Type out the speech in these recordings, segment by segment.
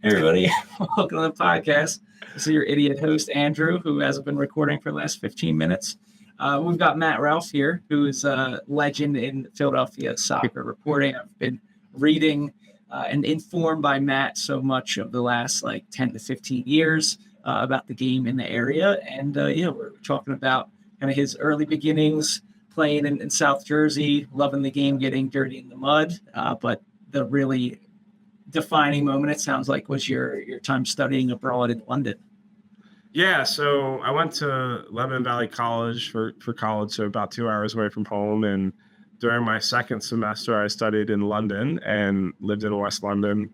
Everybody, welcome to the podcast. This is your idiot host, Andrew, who has been recording for the last 15 minutes. We've got Matt Ralph here, who is a legend in Philadelphia soccer reporting. I've been reading and informed by Matt so much of the last 10 to 15 years about the game in the area. And we're talking about kind of his early beginnings playing in South Jersey, loving the game, getting dirty in the mud. But the really defining moment, it sounds like, was your time studying abroad in London. Yeah, so I went to Lebanon Valley College for college, so about 2 hours away from home. And during my second semester, I studied in London and lived in West London,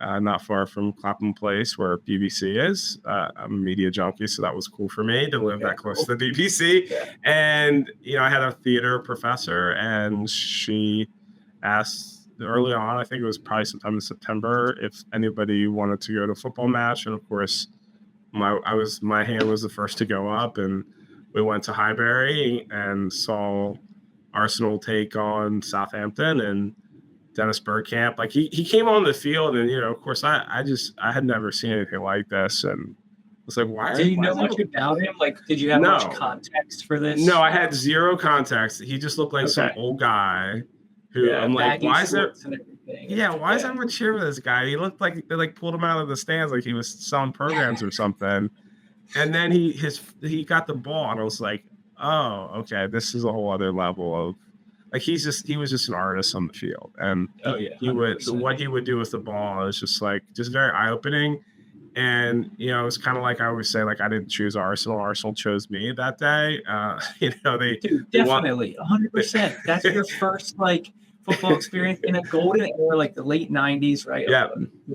not far from Clapham Place, where BBC is. I'm a media junkie, so that was cool for me to live that close to the BBC. Yeah. And, I had a theater professor, and she asked early on, I think it was probably sometime in September, if anybody wanted to go to a football match. And of course, my hand was the first to go up, and we went to Highbury and saw Arsenal take on Southampton, and Dennis Bergkamp. He came on the field, and of course I had never seen anything like this, and I was like, why? Did you know much about him? Did you have much context for this? No, I had zero context. He just looked like some old guy. Who I'm like, why is there? Yeah, why is everyone cheering for this guy? He looked like they pulled him out of the stands like he was selling programs or something. And then he got the ball, and I was like, oh, okay, this is a whole other level of he was just an artist on the field, and what he would do with the ball is just very eye opening. And it's kind of like I always say, I didn't choose Arsenal. Arsenal chose me that day. Definitely 100%. That's your first football experience in a golden era, the late 90s, right? Yeah,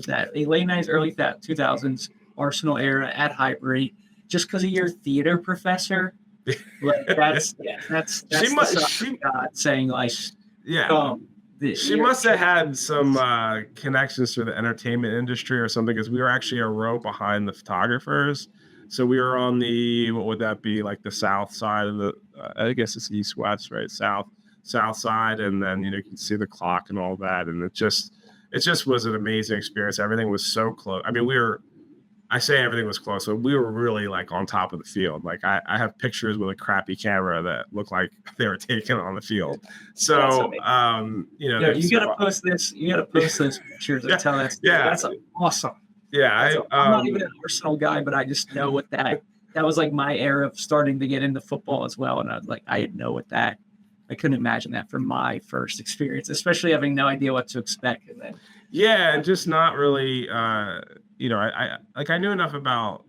that late 90s, early 2000s Arsenal era at Highbury. Just because of your theater professor, that's God saying she must have had some connections to the entertainment industry or something, because we were actually a row behind the photographers. So we were on the, what would that be, the south side of the, I guess it's east-west, right? South side. And then, you can see the clock and all that. And it just was an amazing experience. Everything was so close. I mean, I say everything was close, but we were really on top of the field. I have pictures with a crappy camera that look like they were taken on the field. So, you got to post this. You got to post those pictures and tell us. Yeah, that's awesome. Yeah, I'm not even an Arsenal guy, but I just know what that was my era of starting to get into football as well. And I was I didn't know what that. I couldn't imagine that for my first experience, especially having no idea what to expect. And then, just not really. I knew enough about.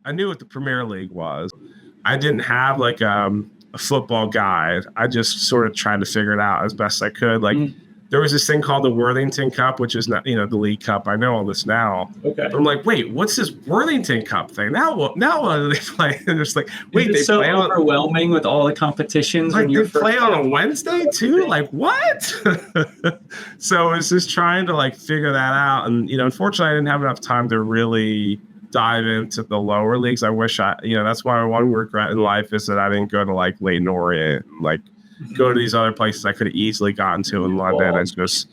I knew what the Premier League was. I didn't have a football guide. I just sort of tried to figure it out as best I could. There was this thing called the Worthington Cup, which is not, the League Cup. I know all this now. Okay. But I'm like, wait, what's this Worthington Cup thing? Now what do they play? And it's wait, they so play overwhelming with all the competitions. They play on a Wednesday too? What? So it's just trying to figure that out. And, unfortunately, I didn't have enough time to really dive into the lower leagues. I wish that's why one regret in life is that I didn't go to Leyton Orient, go to these other places I could have easily gotten to in London. And just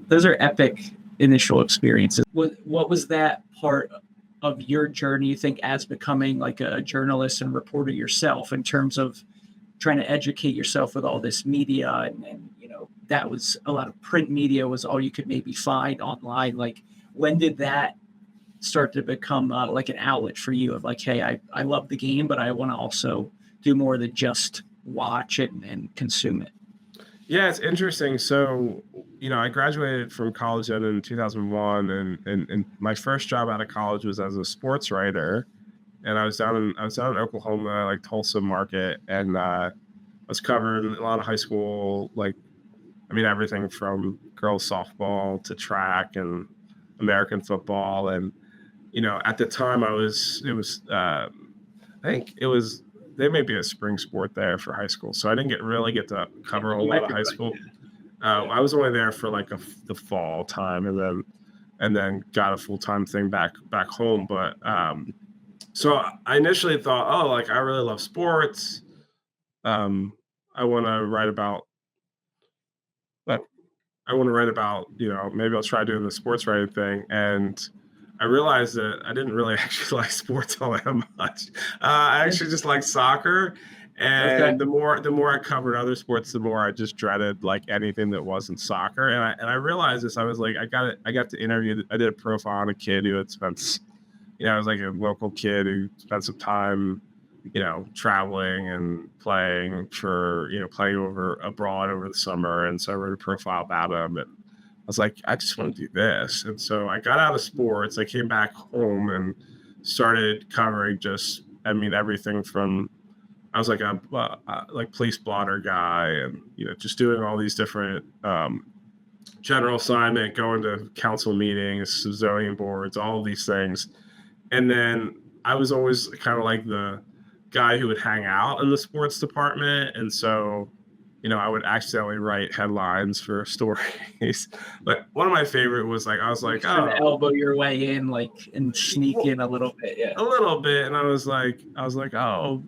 those are epic initial experiences. What was that part of your journey, you think, as becoming a journalist and reporter yourself, in terms of trying to educate yourself with all this media and that was a lot of print media was all you could maybe find online. When did that start to become an outlet for you of hey, I love the game, but I want to also do more than just watch it and consume it? Yeah, it's interesting. So, I graduated from college in 2001, and my first job out of college was as a sports writer. And I was down in Oklahoma, Tulsa market, and I was covering a lot of high school, everything from girls softball to track and American football. And, at the time there may be a spring sport there for high school. So I didn't really get to cover a whole lot of high school. I was only there for the fall time, and then got a full-time thing back home. But so I initially thought, I really love sports. I want to write about, maybe I'll try doing the sports writing thing. And I realized that I didn't really actually like sports all that much. I actually just like soccer. And the more I covered other sports, the more I just dreaded like anything that wasn't soccer. And I realized this. I was like, I got to interview. I did a profile on a kid who had spent, I was like a local kid who spent some time, traveling and playing playing abroad over the summer. And so I wrote a profile about him. And I was like, I just want to do this. And so I got out of sports. I came back home and started covering everything from. I was like a like police blotter guy, and just doing all these different general assignment, going to council meetings, zoning boards, all of these things. And then I was always kind of like the guy who would hang out in the sports department, and so I would accidentally write headlines for stories. But one of my favorite was I was like, oh, elbow your way in, and sneak in a little bit, a little bit. And I was like, oh,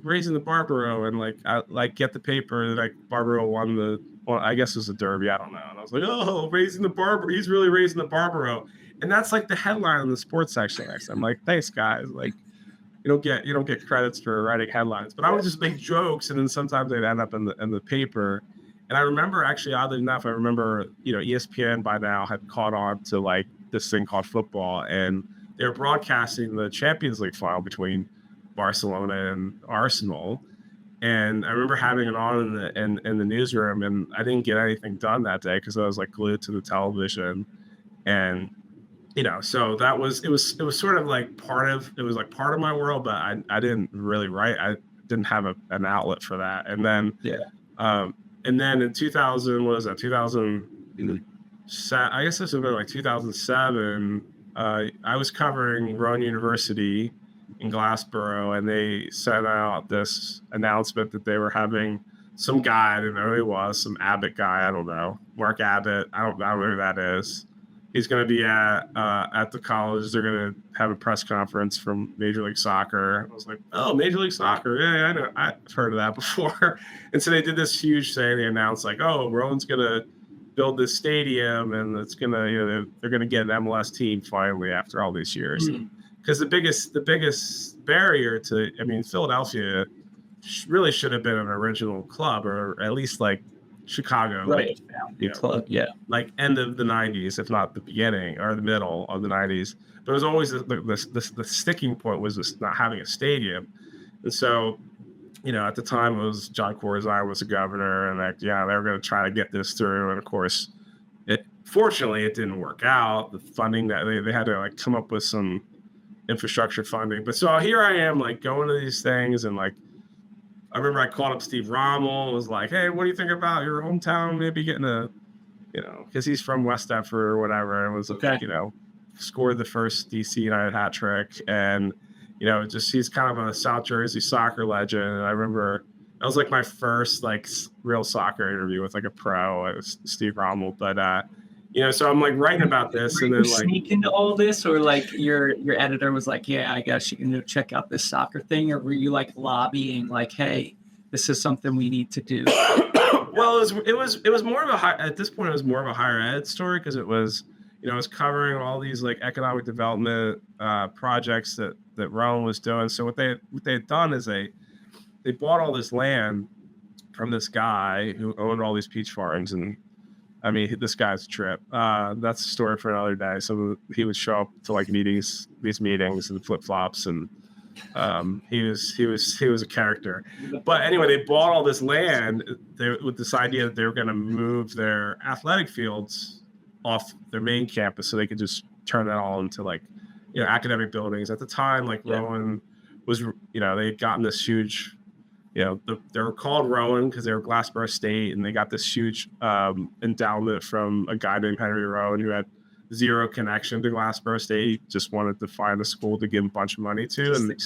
raising the Barbaro, and I get the paper that Barbaro won I guess it was a derby, I don't know. And I was like, oh, raising the Barbaro, he's really raising the Barbaro, and that's the headline in the sports section. I'm like, thanks, guys. You don't get credits for writing headlines, but I would just make jokes, and then sometimes they'd end up in the paper. And I remember, actually, oddly enough, ESPN by now had caught on to this thing called football, and they were broadcasting the Champions League final between Barcelona and Arsenal. And I remember having it on in the newsroom, and I didn't get anything done that day because I was glued to the television. And so it was sort of part of my world, but I didn't really write. I didn't have an outlet for that. And then, and then in 2000, what was that? 2007, I guess this would have been 2007. I was covering Rowan University in Glassboro, and they sent out this announcement that they were having some guy, I didn't know who he was, some Abbott guy, I don't know, Mark Abbott, I don't know who that is. He's going to be at the college. They're going to have a press conference from Major League Soccer. I was like, oh, Major League Soccer. Yeah, I know. I've heard of that before. And so they did this huge thing. They announced oh, Rowan's going to build this stadium, and it's going to, they're going to get an MLS team finally after all these years. Because the biggest barrier to, Philadelphia really should have been an original club, or at least Chicago, right? Club, yeah. End of the 90s, if not the beginning or the middle of the 90s. But it was always the sticking point was this not having a stadium. And so, at the time it was John Corzine was the governor, and they were going to try to get this through. And of course, fortunately it didn't work out. The funding that they had to come up with some infrastructure funding. But so here I am going to these things, and I remember I called up Steve Rommel and was like, hey, what do you think about your hometown maybe getting because he's from West Deptford or whatever, and was scored the first DC United hat trick, and he's kind of a South Jersey soccer legend. And I remember that was my first real soccer interview with a pro. It was Steve Rommel. But so I'm writing about this, and then sneak into all this, or your editor was yeah, I guess you can check out this soccer thing, or were you lobbying hey, this is something we need to do? Well, it was more of at this point it was more of a higher ed story, because it was it was covering all these economic development projects that Rowan was doing. So what they had done is they bought all this land from this guy who owned all these peach farms, and this guy's a trip. That's a story for another day. So he would show up to these meetings and flip flops, and he was a character. But anyway, they bought all this land with this idea that they were going to move their athletic fields off their main campus, so they could just turn that all into academic buildings. At the time, Rowan was, they had gotten this huge. They were called Rowan because they were Glassboro State, and they got this huge endowment from a guy named Henry Rowan who had zero connection to Glassboro State. He just wanted to find a school to give him a bunch of money to, and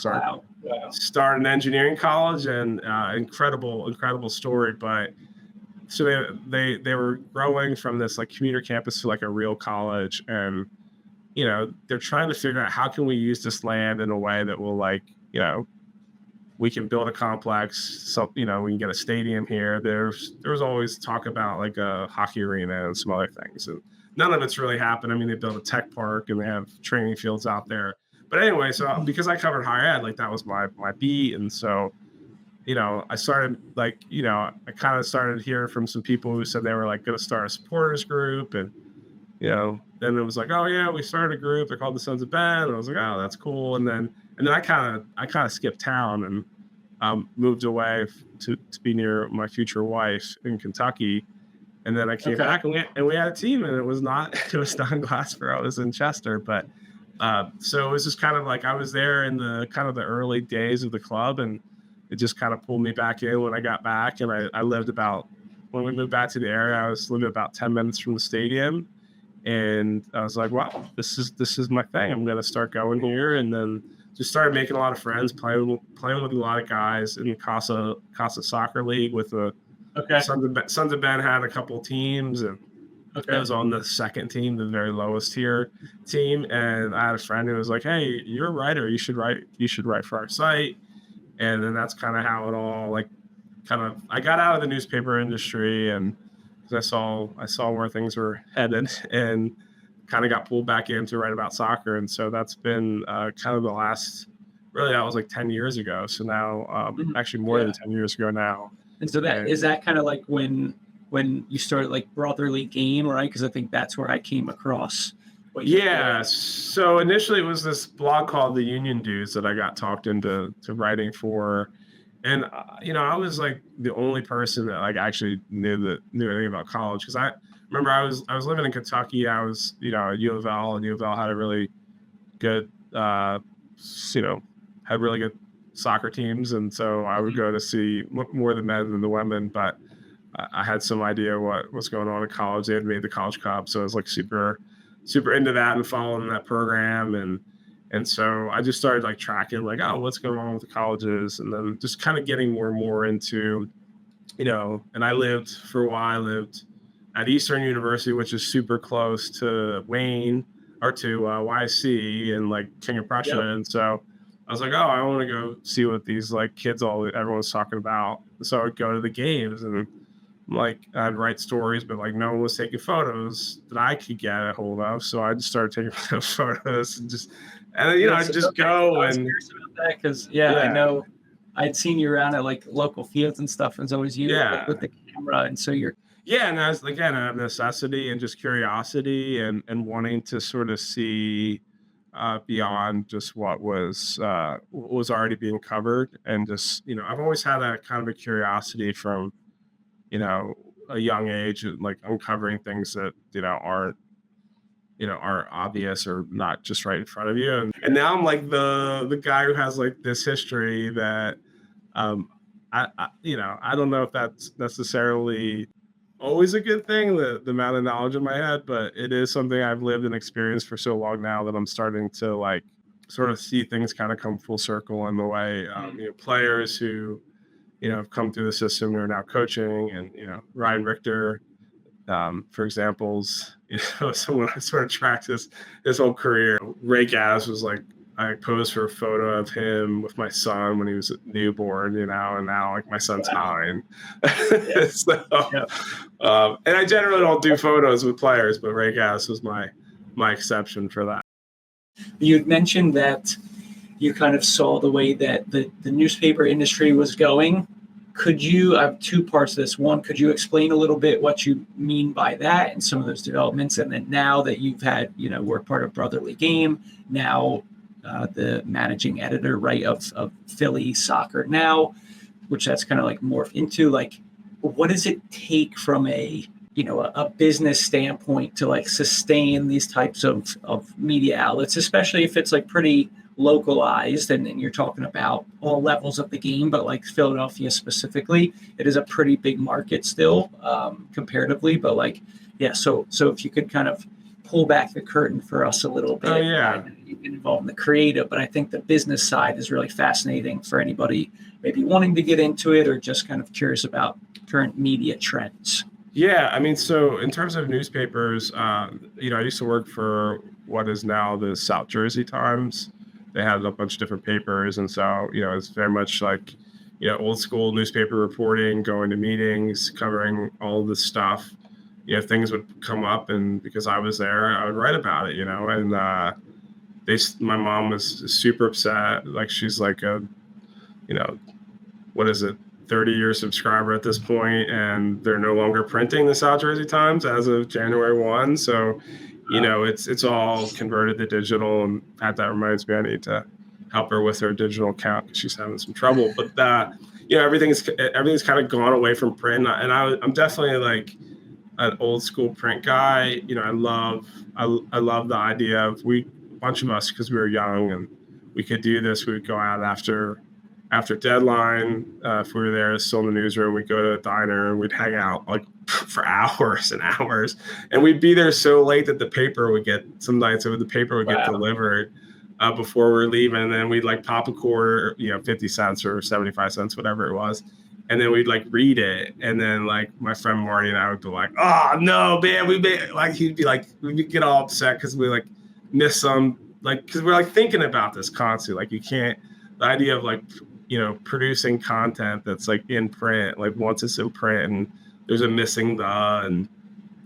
start an engineering college. And incredible story. But so they were growing from this commuter campus to a real college, and they're trying to figure out how can we use this land in a way that will we can build a complex, so we can get a stadium here. There was always talk about a hockey arena and some other things, and none of it's really happened. I mean, they built a tech park and they have training fields out there. But anyway, so because I covered higher ed, like that was my beat. And so, I started I kind of started hearing from some people who said they were like going to start a supporters group. And, then it was like, oh yeah, we started a group. They're called the Sons of Ben. And I was like, oh, that's cool. And then I kind of skipped town and moved away to be near my future wife in Kentucky. And then I came back and we had a team, and it was not in Glassboro, it was in Chester. But so it was just kind of like I was there in the kind of the early days of the club, and it just kind of pulled me back in when I got back. And I lived when we moved back to the area, I was living about 10 minutes from the stadium. And I was like, wow, this is my thing. I'm going to start going here. And then just started making a lot of friends, playing with a lot of guys in the Casa Soccer League with the Sons of Ben had a couple teams, and I was on the second team, the very lowest tier team. And I had a friend who was like, hey, you're a writer. You should write for our site. And then that's kind of how it all I got out of the newspaper industry, and I saw where things were headed, and kind of got pulled back in to write about soccer. And so that's been kind of the last, really, that was like 10 years ago. So now, actually more than 10 years ago now. And so is that kind of like when you started like Brotherly Game, right? Because I think that's where I came across. Yeah. So initially it was this blog called The Union Dudes that I got talked into writing for. And, I was like the only person that like actually knew anything about college. Because I remember I was living in Kentucky. I was, at U of L, and U of L had a really good, had really good soccer teams. And so I would go to see more the men than the women. But I had some idea what was going on in college. They had made the College Cup. So I was like super, super into that and following that program. And so I just started like tracking like, oh, what's going on with the colleges? And then just kind of getting more and more into, and I lived at Eastern University, which is super close to Wayne or to YC and like King of Prussia. Yep. And so I was like, oh, I want to go see what these like kids, everyone's talking about. So I would go to the games, and like I'd write stories, but like no one was taking photos that I could get a hold of. So I just started taking photos and I'd just go. I was curious about that because I know I'd seen you around at like local fields and stuff. And it's always you with the camera, and so you're. Yeah, and that's again a necessity and just curiosity and wanting to sort of see beyond just what was already being covered, and just I've always had a kind of a curiosity from a young age, like uncovering things that aren't obvious or not just right in front of you. And now I'm like the guy who has like this history that I don't know if that's necessarily always a good thing, the amount of knowledge in my head, but it is something I've lived and experienced for so long now that I'm starting to like sort of see things kind of come full circle in the way players who have come through the system who are now coaching, and Ryan Richter, for examples, so when I sort of tracked his whole career, Ray Gass was like, I posed for a photo of him with my son when he was a newborn, and now like my son's 9. And I generally don't do photos with players, but Ray Gass was my exception for that. You had mentioned that you kind of saw the way that the newspaper industry was going. I have two parts to this. One, could you explain a little bit what you mean by that and some of those developments? And then now that you've had, we're part of Brotherly Game, now the managing editor, right, of Philly Soccer Now, which that's kind of like morphed into, like, what does it take from a business standpoint to like sustain these types of media outlets, especially if it's like pretty localized and you're talking about all levels of the game, but like Philadelphia specifically, it is a pretty big market still comparatively. But like, so if you could kind of pull back the curtain for us a little bit. Oh, yeah. You've been involved in the creative, but I think the business side is really fascinating for anybody maybe wanting to get into it or just kind of curious about current media trends. Yeah, I mean, so in terms of newspapers, I used to work for what is now the South Jersey Times. They had a bunch of different papers, and so it's very much like old school newspaper reporting, going to meetings, covering all this stuff. things would come up, and because I was there, I would write about it, and my mom was super upset. Like, she's like what is it, 30-year subscriber at this point, and they're no longer printing the South Jersey Times as of January 1. So, it's all converted to digital, and that reminds me, I need to help her with her digital account because she's having some trouble. But everything's kind of gone away from print, and I'm definitely like an old school print guy. I love the idea of a bunch of us, because we were young and we could do this. We would go out after deadline, if we were there still in the newsroom, we'd go to a diner and we'd hang out like for hours and hours, and we'd be there so late that the paper would get delivered before we were leaving, and then we'd like pop a quarter, 50 cents or 75 cents, whatever it was, and then we'd like read it, and then like my friend Marty and I would be like, oh no, man, he'd be like, we'd get all upset because we like miss some, like, because we're like thinking about this constantly, like the idea of like producing content that's like in print, like once it's in print and there's a missing and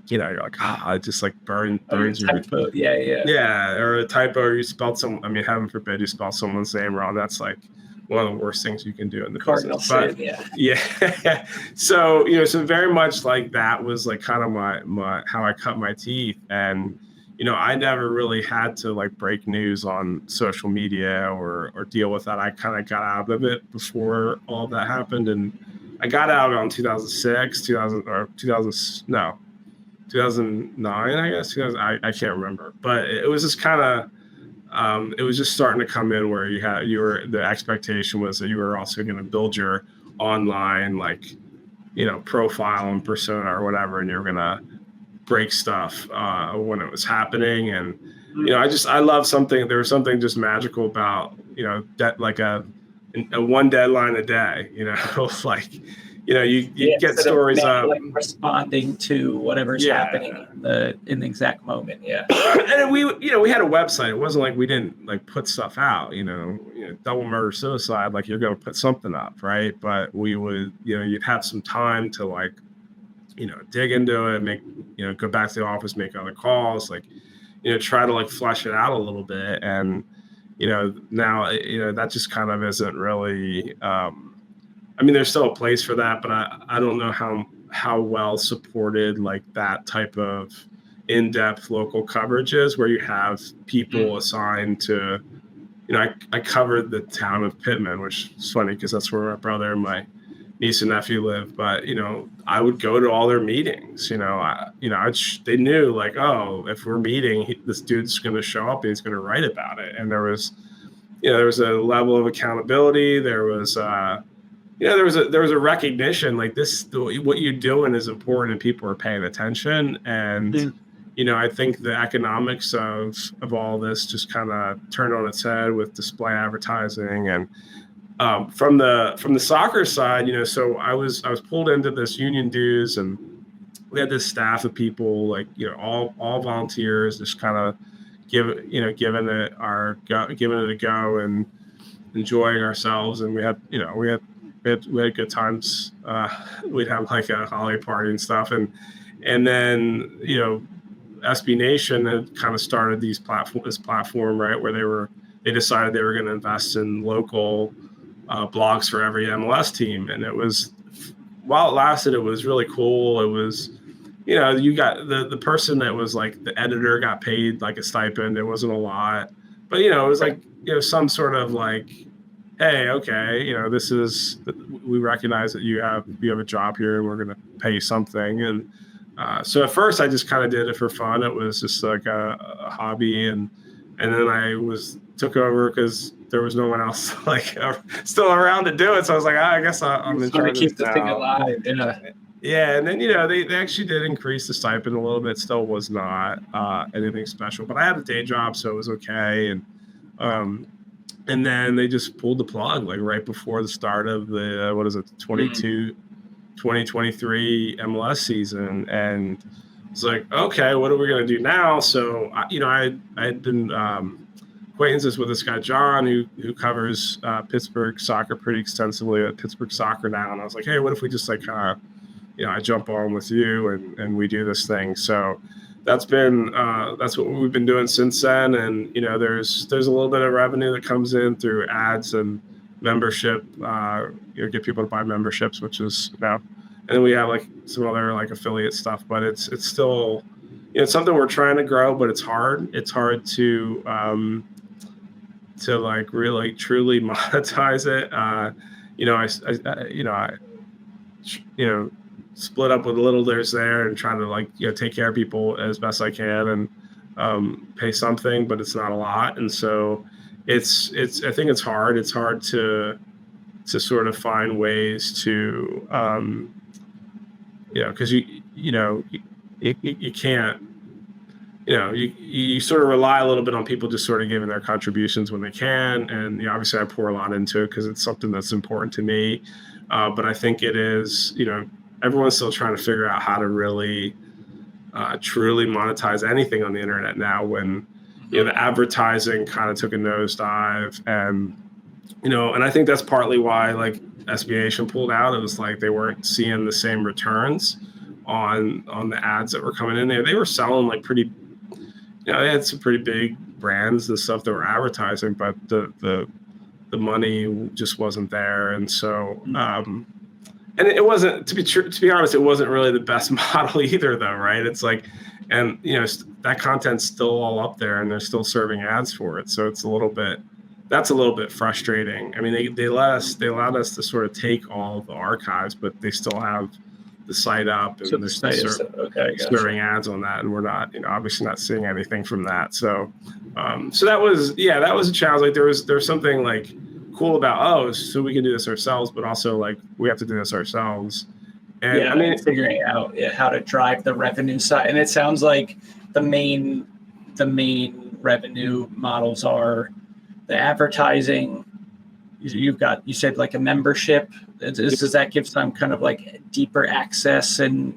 you're like, it just like burns your typo. Yeah, or a typo, or you spelled heaven forbid you spell someone's name wrong. That's like one of the worst things you can do in the cardinal business. sin. Yeah. So so very much like that was like kind of my how I cut my teeth. And I never really had to like break news on social media or deal with that. I kind of got out of it before all that happened. And I got out on 2009, I guess. I can't remember. But it was just kind of, it was just starting to come in where the expectation was that you were also going to build your online, like, profile and persona or whatever, and you're going to break stuff when it was happening. And I love something. There was something just magical about like a one deadline a day. Like you get stories up, like responding to whatever's happening in the exact moment. And we had a website. It wasn't like we didn't like put stuff out. Double murder suicide, like you're going to put something up, right? But we would you'd have some time to like dig into it, go back to the office, make other calls, like, try to like flesh it out a little bit. And, now, that just kind of isn't really, there's still a place for that, but I don't know how well supported like that type of in-depth local coverage is, where you have people assigned to, I covered the town of Pittman, which is funny because that's where my brother and my niece and nephew live, but I would go to all their meetings. They knew like, oh, if we're meeting, this dude's going to show up and he's going to write about it. And there was a level of accountability. There was there was a recognition, like what you're doing is important and people are paying attention. And I think the economics of all this just kind of turned on its head with display advertising. And from the soccer side, so I was pulled into this union dues, and we had this staff of people, like, all volunteers, just kind of giving it a go and enjoying ourselves. And we had good times. We'd have like a holiday party and stuff. And then, SB Nation had kind of started this platform, right, where they decided they were going to invest in local blogs for every MLS team. And it was, while it lasted, it was really cool. It was, you got the person that was like the editor got paid like a stipend. It wasn't a lot, but it was like, some sort of like, hey, okay, we recognize that you have a job here and we're going to pay you something. And so at first I just kind of did it for fun. It was just like a hobby. And then I took over because there was no one else like still around to do it. So I was like, I guess I'm in charge to keep this thing alive. Yeah. And then, they actually did increase the stipend a little bit. Still was not anything special, but I had a day job, so it was okay. And then they just pulled the plug like right before the start of the 2023 MLS season. And it's like, okay, what are we going to do now? So, I had been acquaintances with this guy, John, who covers Pittsburgh soccer pretty extensively at Pittsburgh Soccer now. And I was like, hey, what if we just like kind of I jump on with you and we do this thing. So that's what we've been doing since then. And, there's a little bit of revenue that comes in through ads and membership, get people to buy memberships, which is, and then we have like some other like affiliate stuff, but it's still, it's something we're trying to grow, but it's hard. It's hard to like really truly monetize it. I split up with little there's there and try to like, take care of people as best I can and pay something, but it's not a lot. And so I think it's hard. It's hard to sort of find ways to, cause you can't, you sort of rely a little bit on people just sort of giving their contributions when they can. And obviously I pour a lot into it because it's something that's important to me. But I think it is, everyone's still trying to figure out how to really truly monetize anything on the internet now when, the advertising kind of took a nosedive. And, and I think that's partly why like SB Nation pulled out. It was like they weren't seeing the same returns on the ads that were coming in there. They were selling like pretty, they had some pretty big brands and stuff that were advertising, but the money just wasn't there. And so, and it wasn't, to be honest, it wasn't really the best model either though. Right. It's like, and that content's still all up there and they're still serving ads for it. So it's that's a little bit frustrating. I mean, they allowed us to sort of take all of the archives, but they still have the site up and they're still serving ads on that. And we're not, obviously not seeing anything from that. So, so that was a challenge. Like there was something like cool about, so we can do this ourselves, but also like we have to do this ourselves. And I mean, figuring out how to drive the revenue side. And it sounds like the main revenue models are the advertising. You said like a membership. Does that give some kind of like deeper access and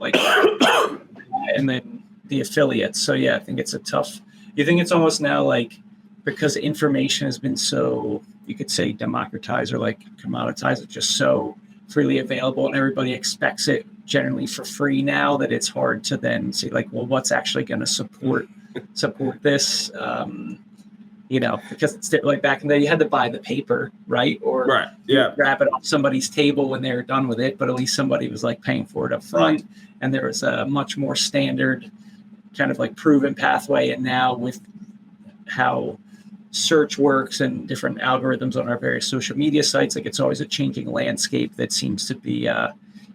like, and then the affiliates. So yeah, I think it's you think it's almost now like, because information has been so, you could say democratized or like commoditized, it's just so freely available and everybody expects it generally for free now that it's hard to then say like, well, what's actually going to support this? Because it's like back in the day, you had to buy the paper, right? Or grab it off somebody's table when they were done with it, but at least somebody was like paying for it up front. And there was a much more standard kind of like proven pathway. And now with how search works and different algorithms on our various social media sites, like it's always a changing landscape that seems to be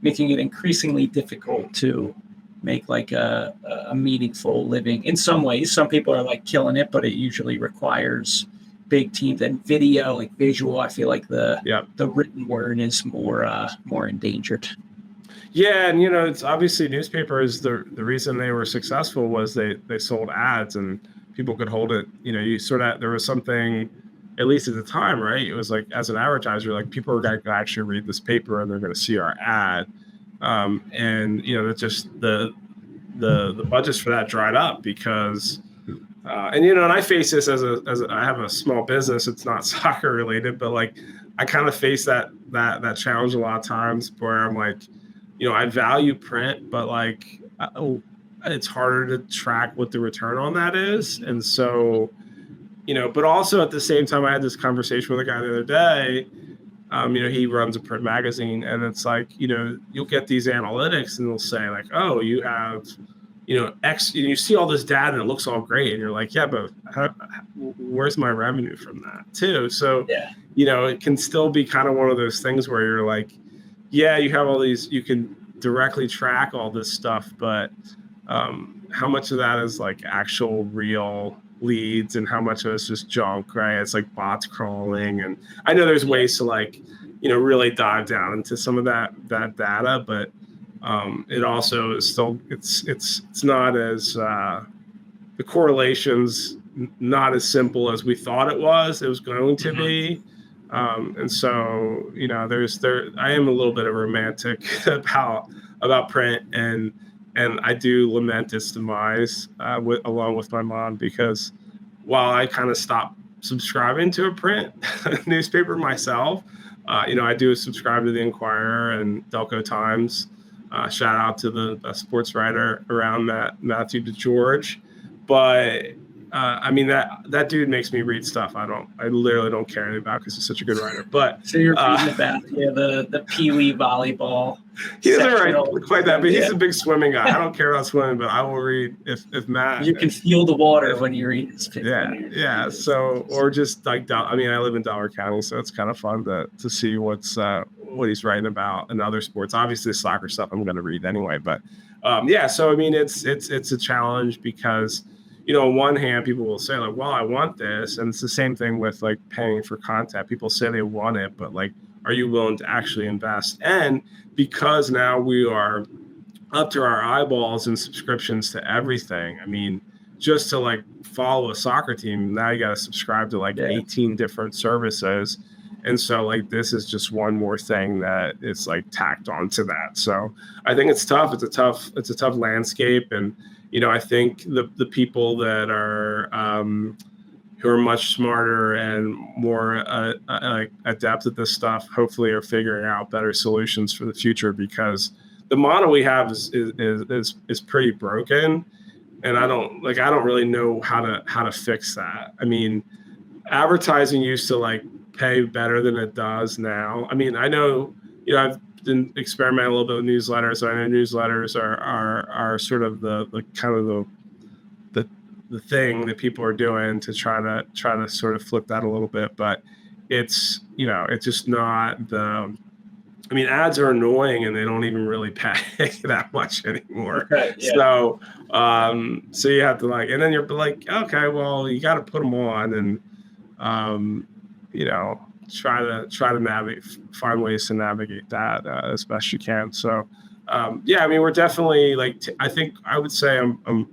making it increasingly difficult to make like a meaningful living. In some ways, some people are like killing it, but it usually requires big teams and video, like visual. I feel like the written word is more endangered. Yeah, and it's obviously newspapers. The reason they were successful was they sold ads and people could hold it. You sort of, there was something, at least at the time, right? It was like, as an advertiser, like people are going to actually read this paper and they're going to see our ad. And it's just the budgets for that dried up because, and I face this as I have a small business. It's not soccer related, but like I kind of face that challenge a lot of times where I'm like, I value print, but like it's harder to track what the return on that is. And so, but also at the same time, I had this conversation with a guy the other day. He runs a print magazine and it's like, you'll get these analytics and they'll say like, oh, you have, X, and you see all this data and it looks all great. And you're like, yeah, but where's my revenue from that too? So, it can still be kind of one of those things where you're like, yeah, you have all these, you can directly track all this stuff, but how much of that is like actual real leads and how much of it's just junk, right? It's like bots crawling. And I know there's ways to like, really dive down into some of that data, but it also is still, it's not as, the correlation's not as simple as we thought it was going to be. And so, I am a little bit of a romantic about print and I do lament its demise along with my mom, because while I kind of stopped subscribing to a print newspaper myself. I do subscribe to the Inquirer and Delco Times. Shout out to the best sports writer around that, Matthew DeGeorge. But that dude makes me read stuff I literally don't care anything about because he's such a good writer. But so you're reading about the Pee Wee volleyball. He doesn't write quite that, but he's a big swimming guy. I don't care about swimming, but I will read if Matt. You can feel the water when you read his pick. Yeah. So, or just like, I live in Delaware County, so it's kind of fun to see what he's writing about in other sports. Obviously, soccer stuff I'm going to read anyway, but So it's a challenge because, on one hand, people will say like, well, I want this, and it's the same thing with like paying for content. People say they want it, but like, are you willing to actually invest? And because now we are up to our eyeballs in subscriptions to everything. Just to like follow a soccer team, now you got to subscribe to 18 different services. And so like, this is just one more thing that is like tacked onto that. So I think it's tough. It's a tough landscape. And, I think the people that are, who are much smarter and more adept at this stuff, hopefully are figuring out better solutions for the future, because the model we have is pretty broken, and I don't really know how to fix that. Advertising used to like pay better than it does now. I know I've been experimenting a little bit with newsletters. So I know newsletters are sort of the kind of the thing that people are doing to try to sort of flip that a little bit, but it's just not the. Ads are annoying and they don't even really pay that much anymore. Right, yeah. So you have to and then you're like, okay, well, you got to put them on and try to navigate, find ways to navigate that as best you can. So we're definitely I think I would say I'm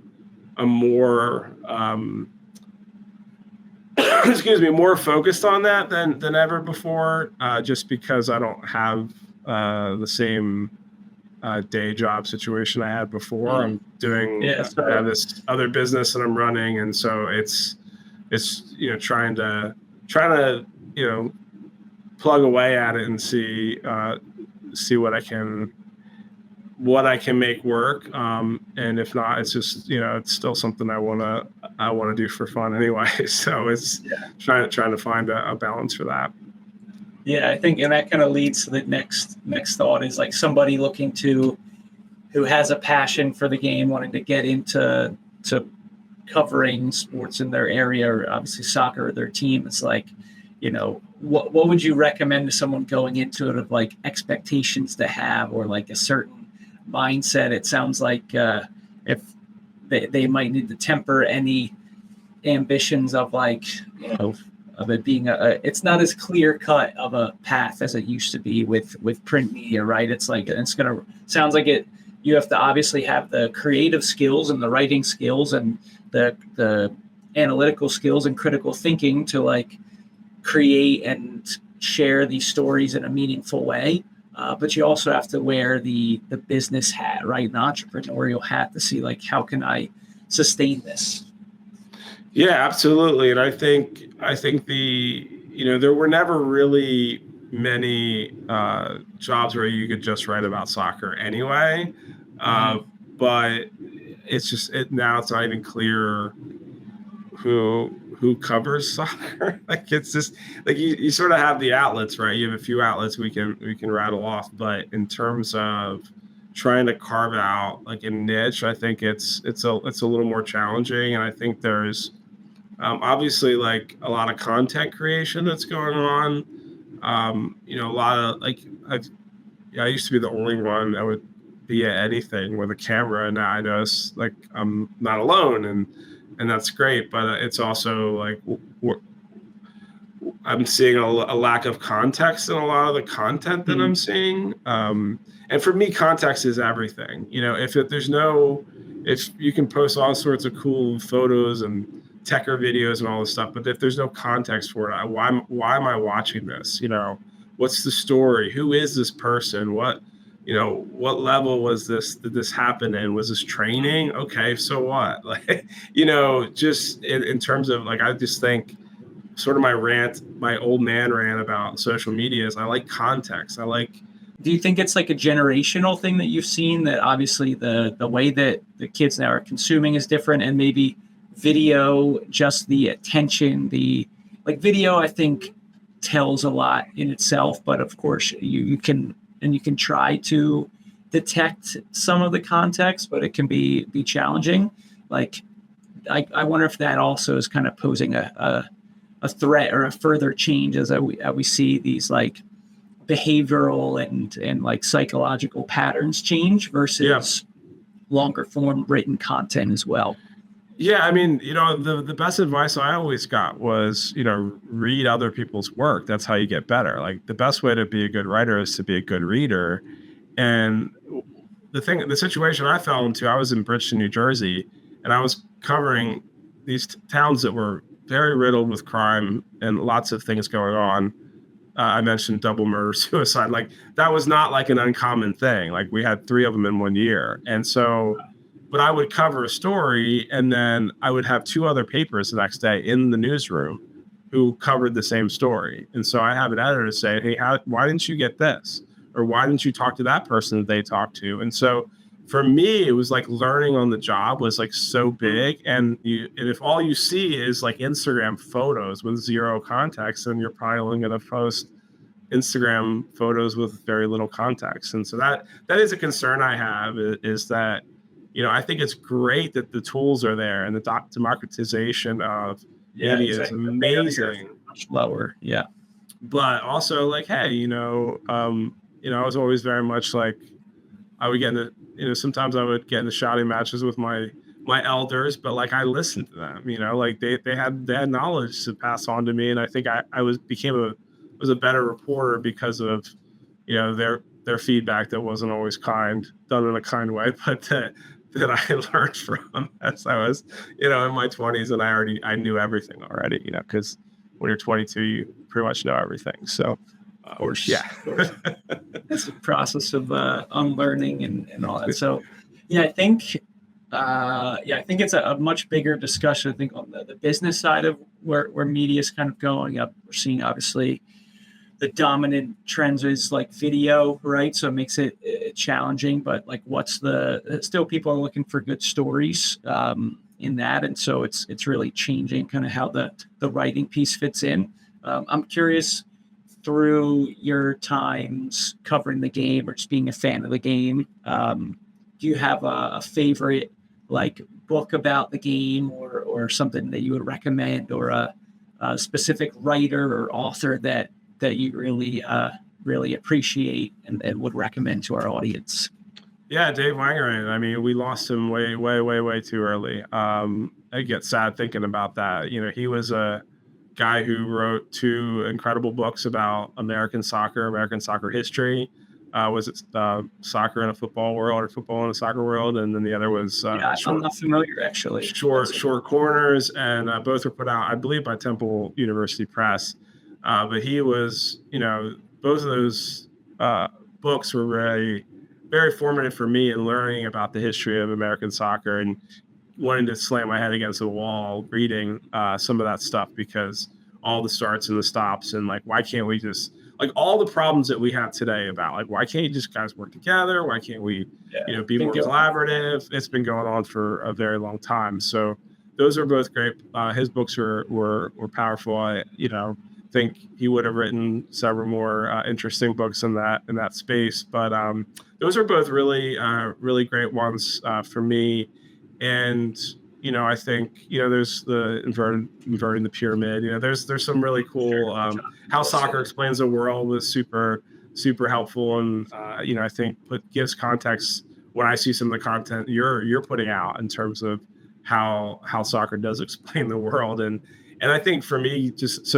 more more focused on that than ever before, just because I don't have the same day job situation I had before. I'm doing this other business that I'm running, and so it's trying to plug away at it and see what I can make work, and if not, it's just it's still something I want to do for fun anyway. So it's trying to find a balance for that. Yeah, I think, and that kind of leads to the next thought is like somebody who has a passion for the game, wanting to get into covering sports in their area, or obviously soccer or their team. It's like, what would you recommend to someone going into it, of like expectations to have, or like a certain mindset? It sounds like if they might need to temper any ambitions of of it being it's not as clear cut of a path as it used to be with print media, right? It's like, sounds like you have to obviously have the creative skills and the writing skills and the analytical skills and critical thinking to like create and share these stories in a meaningful way. But you also have to wear the business hat, right? The entrepreneurial hat, to see like, how can I sustain this? Yeah, absolutely. And I think there were never really many jobs where you could just write about soccer anyway. But it's just now it's not even clear who covers soccer. Like, it's just like you sort of have the outlets, right? You have a few outlets we can rattle off, but in terms of trying to carve out like a niche, I think it's a little more challenging. And I think there's obviously like a lot of content creation that's going on. A lot of I used to be the only one that would be at anything with a camera, and now I notice like I'm not alone, and that's great. But it's also like I'm seeing a lack of context in a lot of the content that I'm seeing. And for me, context is everything. If you can post all sorts of cool photos and techer videos and all this stuff, but if there's no context for it, why am I watching this? What's the story? Who is this person? What level was this? Did this happen in? Was this training? Okay, so what? Just in terms of like, I just think sort of my old man rant about social media is I like context. Do you think it's like a generational thing that you've seen, that obviously the way that the kids now are consuming is different, and maybe video, just the attention, video, I think tells a lot in itself, but of course you can try to detect some of the context, but it can be challenging. Like, I wonder if that also is kind of posing a threat or a further change as we see these like behavioral and like psychological patterns change versus longer form written content as well. Yeah, I mean, the best advice I always got was, read other people's work. That's how you get better. Like, the best way to be a good writer is to be a good reader. And the situation I fell into, I was in Bridgeton, New Jersey, and I was covering these towns that were very riddled with crime and lots of things going on. I mentioned double murder, suicide. Like, that was not like an uncommon thing. Like, we had 3 of them in one year. And so, but I would cover a story, and then I would have 2 other papers the next day in the newsroom who covered the same story. And so I have an editor say, hey, why didn't you get this? Or why didn't you talk to that person that they talked to? And so for me, it was like learning on the job was like so big. And if all you see is like Instagram photos with 0 context, then you're probably only going to post Instagram photos with very little context. And so that is a concern I have, is that, I think it's great that the tools are there, and the democratization of media is amazing. Much lower. Yeah. But also, like, hey, I was always very much like, I would get sometimes I would get into shouting matches with my elders, but like, I listened to them, like they had knowledge to pass on to me. And I think I was a better reporter because of, their feedback that wasn't always done in a kind way, but that I learned from as I was, in my 20s, and I knew everything already, because when you're 22, you pretty much know everything. So, of course, yeah, it's a process of unlearning and all that. So, yeah, I think it's a much bigger discussion. I think on the business side of where media is kind of going up. We're seeing obviously the dominant trends is like video, right? So it makes it challenging, but like, still people are looking for good stories in that. And so it's really changing kind of how the writing piece fits in. I'm curious, through your times covering the game or just being a fan of the game, do you have a favorite like book about the game or something that you would recommend, or a specific writer or author that you really appreciate and would recommend to our audience? Yeah, Dave Wangeren. I mean, we lost him way, way, way, way too early. I get sad thinking about that. He was a guy who wrote 2 incredible books about American soccer history. Was it Soccer in a Football World, or Football in a Soccer World? And then the other was I'm not familiar, actually. Short Corners, and both were put out, I believe, by Temple University Press. But he was, both of those books were very, very formative for me in learning about the history of American soccer, and wanting to slam my head against the wall reading some of that stuff, because all the starts and the stops, and like, why can't we just, like, all the problems that we have today about, like, why can't you just guys work together? Why can't we, be more collaborative? It's been going on for a very long time. So those are both great. His books were powerful. I think he would have written several more interesting books in that space. But those are both really, really great ones for me. And, I think, there's the inverting the pyramid. There's some really cool, How Soccer Explains the World was super, super helpful. And, I think gives context when I see some of the content you're putting out in terms of how soccer does explain the world. And I think for me, just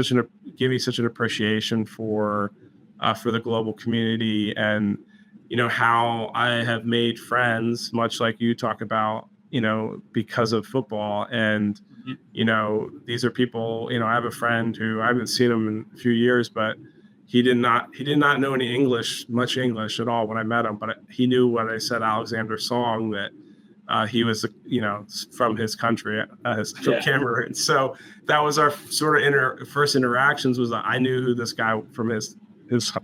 give me such an appreciation for the global community, and, how I have made friends, much like you talk about, because of football. And, these are people, I have a friend who I haven't seen him in a few years, but he did not know much English at all when I met him, but he knew when I said Alexander's song that he was, from his country, from Cameroon. So that was our sort of first interactions. Was I knew who this guy from his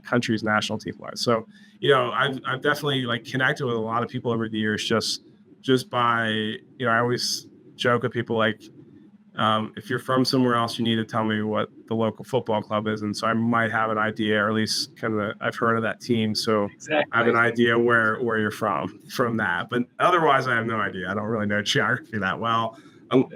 country's national team was. So I've definitely like connected with a lot of people over the years just by I always joke with people like, if you're from somewhere else, you need to tell me what the local football club is. And so I might have an idea, or at least kind of I've heard of that team. So exactly. I have an idea where you're from that. But otherwise, I have no idea. I don't really know geography that well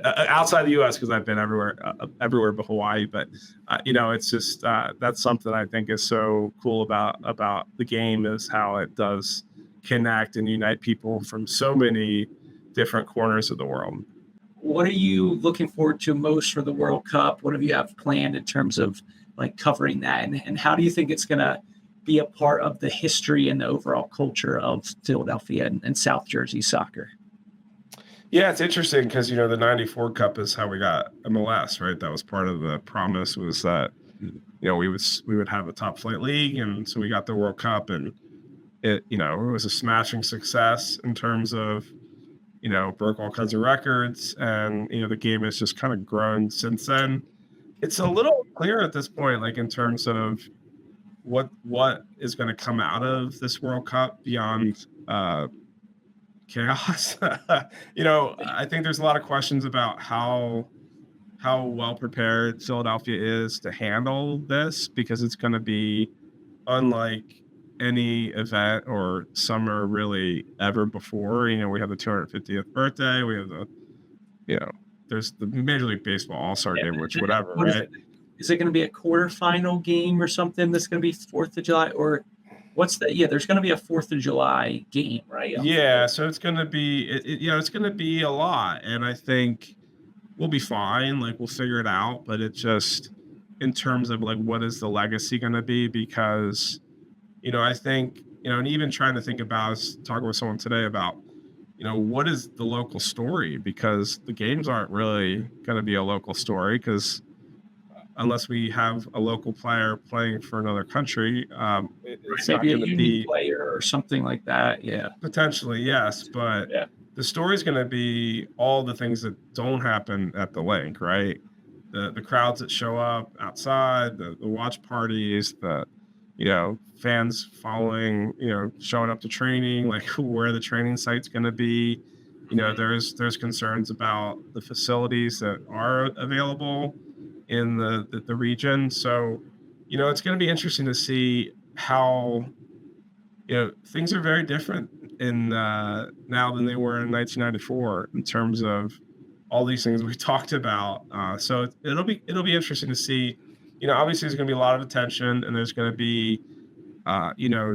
outside the U.S. because I've been everywhere but Hawaii. But, it's just that's something I think is so cool about the game is how it does connect and unite people from so many different corners of the world. What are you looking forward to most for the World Cup? What do you have planned in terms of like covering that? And how do you think it's going to be a part of the history and the overall culture of Philadelphia and South Jersey soccer? Yeah, it's interesting because, the 94 Cup is how we got MLS, right? That was part of the promise was that, we would have a top flight league. And so we got the World Cup and it was a smashing success in terms of, broke all kinds of records, and the game has just kind of grown since then. It's a little clear at this point, like in terms of what is going to come out of this World Cup beyond chaos. I think there's a lot of questions about how well prepared Philadelphia is to handle this, because it's going to be unlike any event or summer really ever before. We have the 250th birthday. We have there's the Major League Baseball All-Star game, which whatever, right? Is it going to be a quarterfinal game or something that's going to be 4th of July? Or what's that? Yeah, there's going to be a 4th of July game, right? Yeah, so it's going to be, it's going to be a lot. And I think we'll be fine. Like, we'll figure it out. But it's just in terms of, like, what is the legacy going to be? Because I think, and even trying to think about, I was talking with someone today about, what is the local story? Because the games aren't really going to be a local story, because unless we have a local player playing for another country, it's maybe not going to be a player or something like that. Yeah, potentially, yes. But the story is going to be all the things that don't happen at the link, right? The crowds that show up outside, the watch parties, the fans following, showing up to training, like where the training site's going to be. There's concerns about the facilities that are available in the region. So, it's going to be interesting to see how, things are very different in now than they were in 1994 in terms of all these things we talked about. So it'll be interesting to see. Obviously there's going to be a lot of attention, and there's going to be,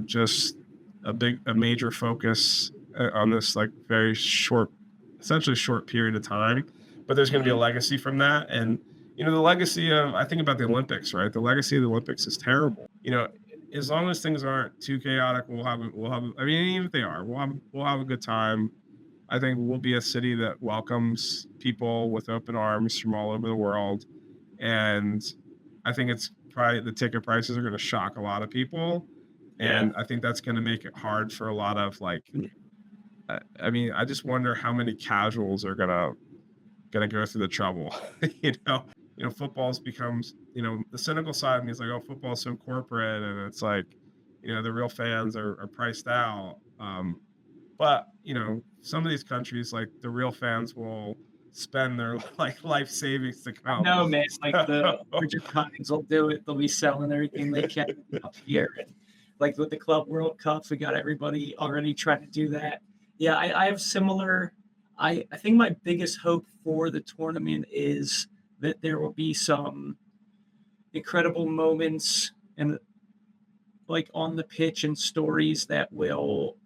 just a major focus on this, like, very essentially short period of time. But there's going to be a legacy from that. And, the legacy of, I think about the Olympics, right? The legacy of the Olympics is terrible. As long as things aren't too chaotic, we'll have, I mean, even if they are, we'll have a good time. I think we'll be a city that welcomes people with open arms from all over the world. And I think it's probably the ticket prices are going to shock a lot of people. And I think that's going to make it hard for a lot of, like, I just wonder how many casuals are going to go through the trouble. Football's becomes, the cynical side of me is like, oh, football's so corporate, and it's like, the real fans are priced out. But, some of these countries, like, the real fans will spend their, like, life savings to come. No, man, like the Richard Cummings will do it. They'll be selling everything they can up here. And like with the Club World Cup, we got everybody already trying to do that. Yeah, I have similar. I think my biggest hope for the tournament is that there will be some incredible moments and, like, on the pitch and stories that will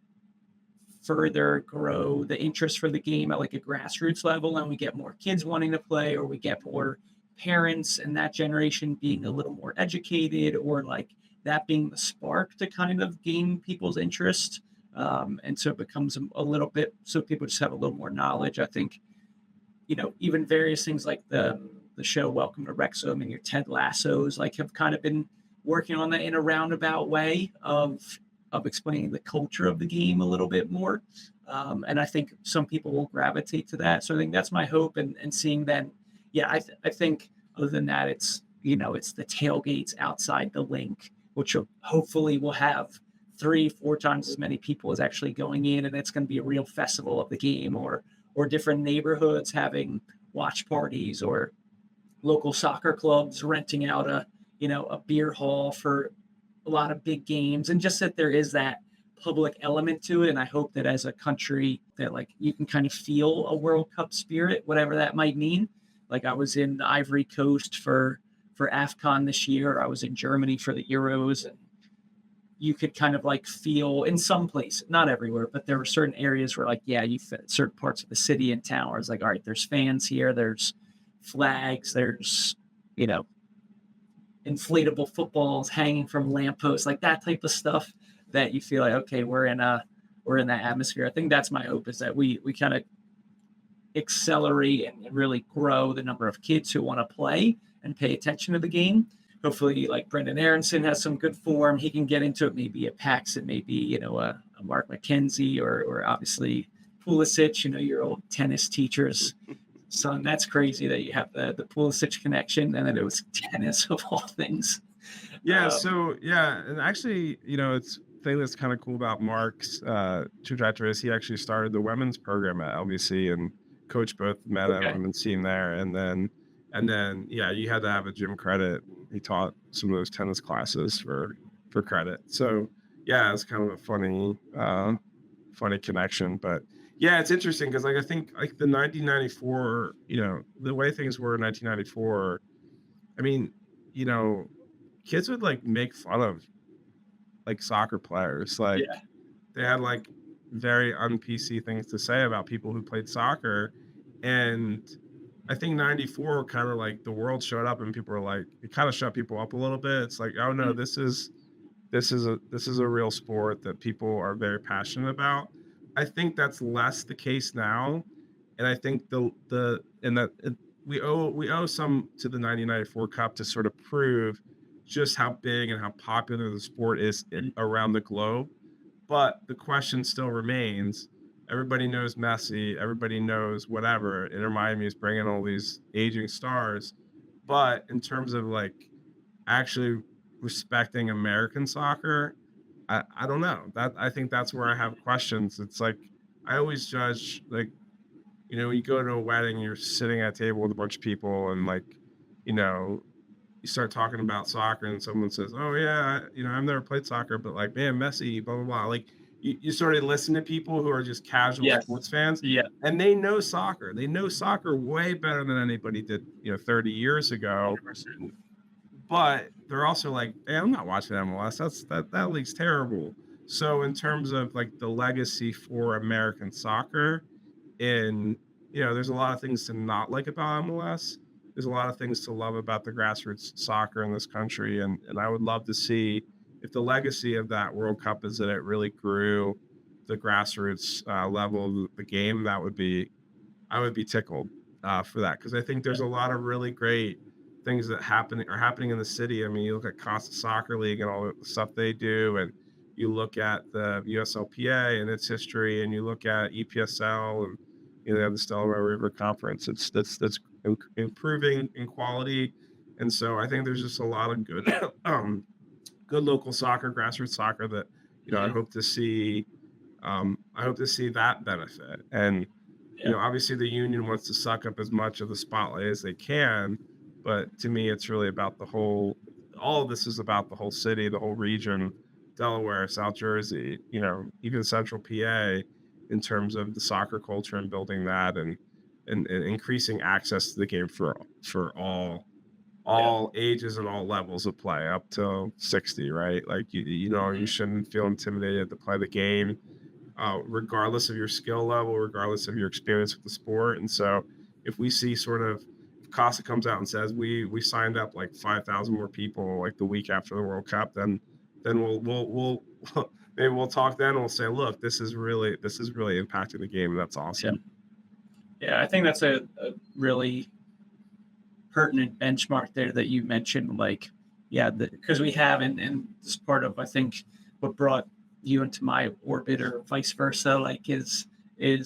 further grow the interest for the game at, like, a grassroots level, and we get more kids wanting to play, or we get more parents and that generation being a little more educated, or like that being the spark to kind of gain people's interest. And so it becomes a little bit, so people just have a little more knowledge. I think, even various things like the show Welcome to Wrexham and your Ted Lassos, like, have kind of been working on that in a roundabout way of of explaining the culture of the game a little bit more. And I think some people will gravitate to that. So I think that's my hope, and seeing then, yeah, I think other than that, it's, it's the tailgates outside the link, which hopefully will have 3-4 times as many people as actually going in, and it's going to be a real festival of the game, or different neighborhoods having watch parties, or local soccer clubs renting out a beer hall for a lot of big games, and just that there is that public element to it. And I hope that as a country that, like, you can kind of feel a World Cup spirit, whatever that might mean. Like, I was in the Ivory Coast for AFCON this year. I was in Germany for the Euros, and you could kind of like feel in some places, not everywhere, but there were certain areas where, like, yeah, you fit certain parts of the city and town where it's like, all right, there's fans here, there's flags, there's, inflatable footballs hanging from lampposts, like that type of stuff, that you feel like, okay, we're in that atmosphere. I think that's my hope, is that we kind of accelerate and really grow the number of kids who want to play and pay attention to the game. Hopefully, like, Brendan Aronson has some good form. He can get into it, maybe a Paxson, maybe, a Mark McKenzie, or obviously Pulisic, your old tennis teacher's son. That's crazy that you have the Pulisic connection, and that it was tennis of all things. Yeah. And actually, it's thing that's kind of cool about Mark's trajectory is he actually started the women's program at LBC and coached both men and women's team there. And then, yeah, you had to have a gym credit. He taught some of those tennis classes for credit. So yeah, it's kind of a funny connection. But yeah, it's interesting because, like, I think, like, the 1994, the way things were in 1994, I mean, kids would, like, make fun of, like, soccer players. Like, they had, like, very un-PC things to say about people who played soccer. And I think 94 kind of, like, the world showed up and people were like, it kind of shut people up a little bit. It's like, oh no, this is a real sport that people are very passionate about. I think that's less the case now. And I think we owe some to the 1994 Cup to sort of prove just how big and how popular the sport is around the globe. But the question still remains. Everybody knows Messi. Everybody knows whatever. Inter Miami is bringing all these aging stars. But in terms of, like, actually respecting American soccer, I don't know. I think that's where I have questions. It's like, I always judge, like, you go to a wedding, you're sitting at a table with a bunch of people, and, like, you start talking about soccer, and someone says, "Oh yeah, I've never played soccer, but, like, man, Messi, blah blah blah." Like, you sort of listen to people who are just casual sports fans, and they know soccer. They know soccer way better than anybody did, 30 years ago. 100%. But they're also like, "Hey, I'm not watching MLS. That league's terrible." So in terms of, like, the legacy for American soccer, and there's a lot of things to not like about MLS. There's a lot of things to love about the grassroots soccer in this country, and I would love to see if the legacy of that World Cup is that it really grew the grassroots level of the game. I would be tickled for that, because I think there's a lot of really great things that are happening in the city. I mean, you look at Costa Soccer League and all the stuff they do, and you look at the USLPA and its history, and you look at EPSL, and they have the Delaware River Conference. That's improving in quality, and so I think there's just a lot of good good local soccer, grassroots soccer that I hope to see. I hope to see that benefit. And obviously the union wants to suck up as much of the spotlight as they can, but to me, it's really about all of this is about the whole city, the whole region, Delaware, South Jersey, even Central PA, in terms of the soccer culture and building that, and increasing access to the game for all ages and all levels of play, up till 60, right? Like, you shouldn't feel intimidated to play the game, regardless of your skill level, regardless of your experience with the sport. And so if we see if Costa comes out and says we signed up like 5,000 more people, like, the week after the World Cup, then we'll maybe we'll talk then, and we'll say, look, this is really impacting the game. That's awesome. Yeah, I think that's a really pertinent benchmark there that you mentioned. Like, because we have, and this is part of, I think, what brought you into my orbit or vice versa, like is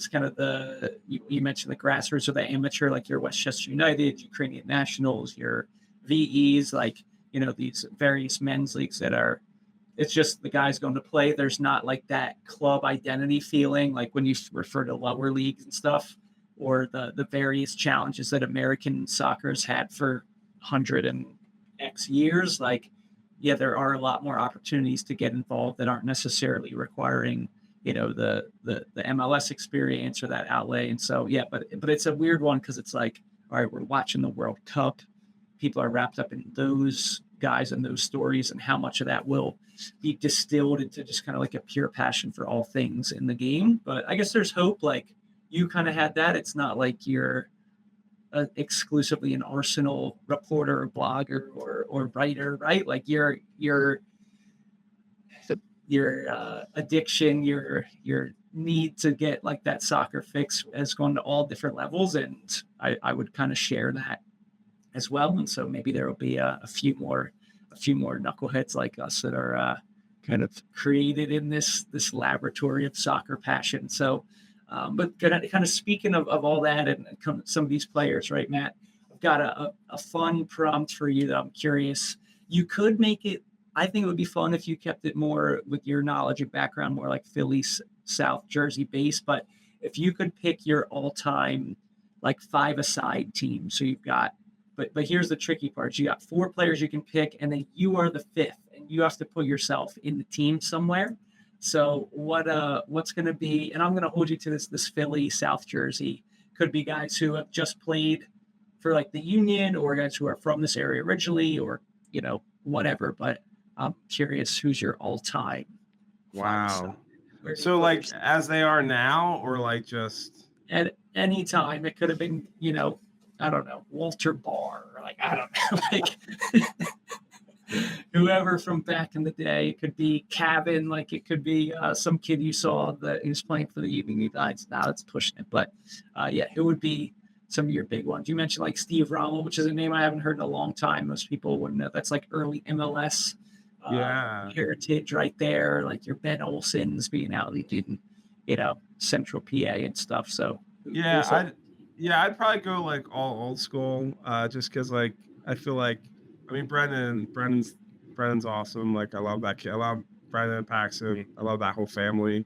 kind of you mentioned the grassroots or the amateur, like your Westchester United, Ukrainian Nationals, your VEs, like, these various men's leagues that are, it's just the guys going to play. There's not like that club identity feeling, like when you refer to lower leagues and stuff, or the various challenges that American soccer has had for 100 and X years. Like, yeah, there are a lot more opportunities to get involved that aren't necessarily requiring, the MLS experience or that outlay. And so, yeah, but it's a weird one because it's like, all right, we're watching the World Cup. People are wrapped up in those guys and those stories, and how much of that will be distilled into just kind of like a pure passion for all things in the game. But I guess there's hope. Like, you kind of had that. It's not like you're exclusively an Arsenal reporter or blogger or writer, right? Like your addiction, your need to get like that soccer fix has gone to all different levels, and I would kind of share that as well. And so maybe there will be a few more knuckleheads like us that are kind of created in this laboratory of soccer passion. So, but kind of speaking of all that and some of these players, right, Matt? I've got a fun prompt for you that I'm curious. You could make it. I think it would be fun if you kept it more with your knowledge and background, more like Philly, South Jersey based. But if you could pick your all-time like 5-a-side team, so you've got. But here's the tricky part. You got 4 players you can pick, and then you are the 5th, and you have to put yourself in the team somewhere. So what's going to be, and I'm going to hold you to this Philly, South Jersey, could be guys who have just played for like the Union, or guys who are from this area originally, or, whatever. But I'm curious, who's your all-time? Wow. So like as they are now, or like just at any time? It could have been, I don't know, Walter Barr, like, I don't know, like whoever from back in the day. It could be Cavan, like it could be some kid you saw that he was playing for the evening United. Now it's pushing it, but yeah, it would be some of your big ones. You mentioned like Steve Rommel, which is a name I haven't heard in a long time. Most people wouldn't know. That's like early MLS heritage right there. Like your Ben Olsen's being out in, Central PA and stuff. So I'd probably go like all old school, just because like I feel like, I mean, Brendan's awesome. Like I love that kid. I love Brendan and Paxton. I love that whole family.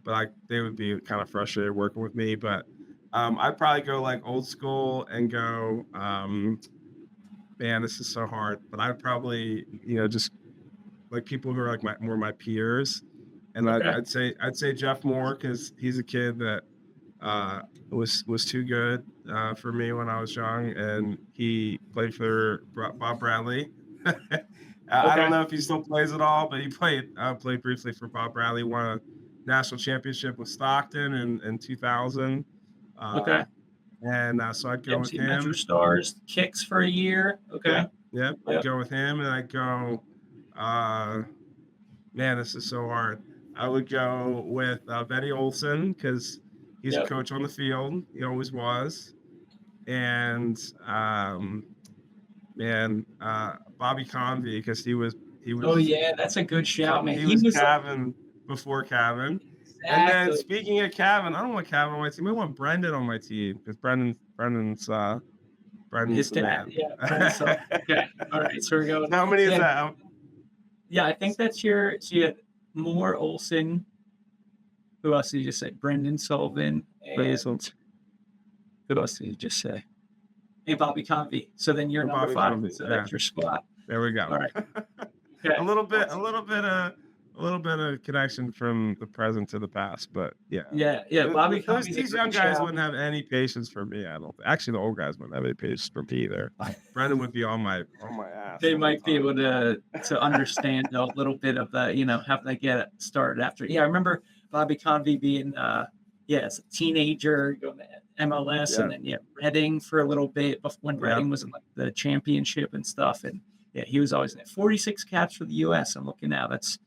But like they would be kind of frustrated working with me. But I'd probably go like old school and go. Man, this is so hard. But I'd probably just like people who are like more my peers, and okay. I'd say Jeff Moore, because he's a kid that was too good for me when I was young, and he played for Bob Bradley. I don't know if he still plays at all, but he played briefly for Bob Bradley. Won a national championship with Stockton in 2000. And so I'd go with him. Metro Stars kicks for a year. Okay. Yep. I'd go with him, and I'd go. Man, this is so hard. I would go with Benny Olsen, because he's a coach on the field. He always was. And Bobby Convey, because he was. Oh yeah, that's a good shout, man. He was Cavan before Cavan. Exactly. And then speaking of Cavan, I don't want Cavan on my team. I want Brendan on my team, because Brendan's his dad. Yeah. Okay. All right. So we're going. How many is that? Yeah, I think that's so you had Moore, Olsen. Who else did you just say? Brendan Sullivan. And who else did you just say? And Bobby Convey. So then you're number 5. Convey. So that's your spot. There we go. All right. Okay. a little bit of connection from the present to the past, but yeah. Bobby Convey. These young guys wouldn't have any patience for me. I don't think. Actually, the old guys wouldn't have any patience for me either. Brendan would be on my ass. They might be able to understand a little bit of the, how they get it started after. Yeah, I remember Bobby Convey being as a teenager going to MLS, and then Reading for a little bit when Reading was in like the championship and stuff, and he was always in it. 46 caps for the U.S. I'm looking now. That's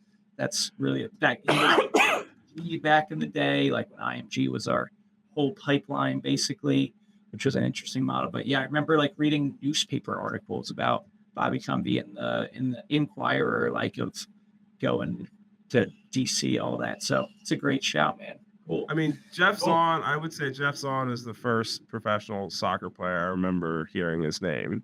really back in the day, like when IMG was our whole pipeline basically, which was an interesting model. But I remember like reading newspaper articles about Bobby Convey in the Inquirer, like of going to DC, all that. So it's a great shout, man. Cool. I mean, Jeff Cool. Zahn, I would say Jeff Zahn is the first professional soccer player I remember hearing his name.